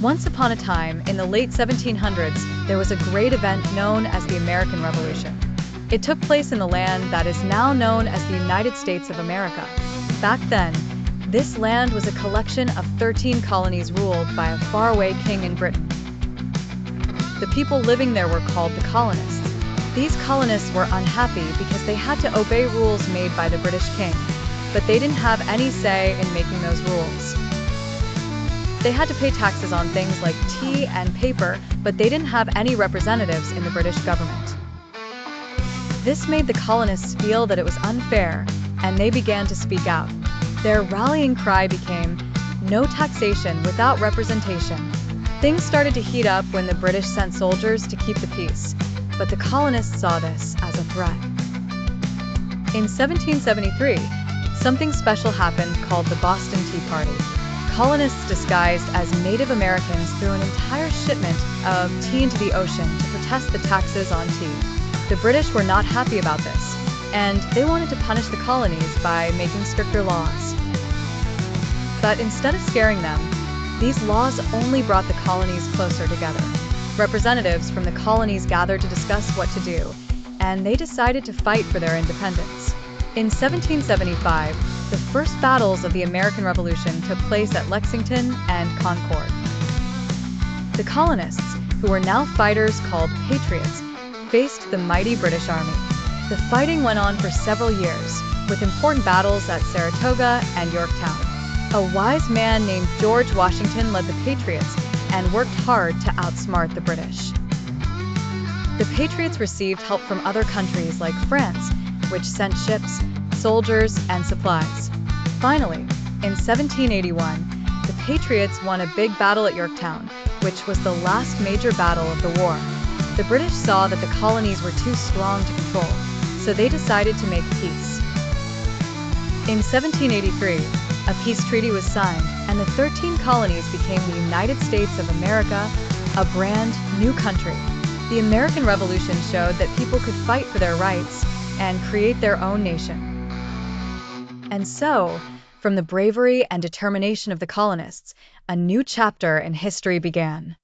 Once upon a time, in the late 1700s, there was a great event known as the American Revolution. It took place in the land that is now known as the United States of America. Back then, this land was a collection of 13 colonies ruled by a faraway king in Britain. The people living there were called the colonists. These colonists were unhappy because they had to obey rules made by the British king, but they didn't have any say in making those rules. They had to pay taxes on things like tea and paper, but they didn't have any representatives in the British government. This made the colonists feel that it was unfair, and they began to speak out. Their rallying cry became, "No taxation without representation." Things started to heat up when the British sent soldiers to keep the peace, but the colonists saw this as a threat. In 1773, something special happened called the Boston Tea Party. Colonists disguised as Native Americans threw an entire shipment of tea into the ocean to protest the taxes on tea. The British were not happy about this, and they wanted to punish the colonies by making stricter laws. But instead of scaring them, these laws only brought the colonies closer together. Representatives from the colonies gathered to discuss what to do, and they decided to fight for their independence. In 1775, the first battles of the American Revolution took place at Lexington and Concord. The colonists, who were now fighters called patriots, faced the mighty British Army. The fighting went on for several years, with important battles at Saratoga and Yorktown. A wise man named George Washington led the Patriots and worked hard to outsmart the British. The Patriots received help from other countries like France, which sent ships, soldiers, and supplies. Finally, in 1781, the Patriots won a big battle at Yorktown, which was the last major battle of the war. The British saw that the colonies were too strong to control, so they decided to make peace. In 1783, a peace treaty was signed, and the 13 colonies became the United States of America, a brand new country. The American Revolution showed that people could fight for their rights and create their own nation. And so, from the bravery and determination of the colonists, a new chapter in history began.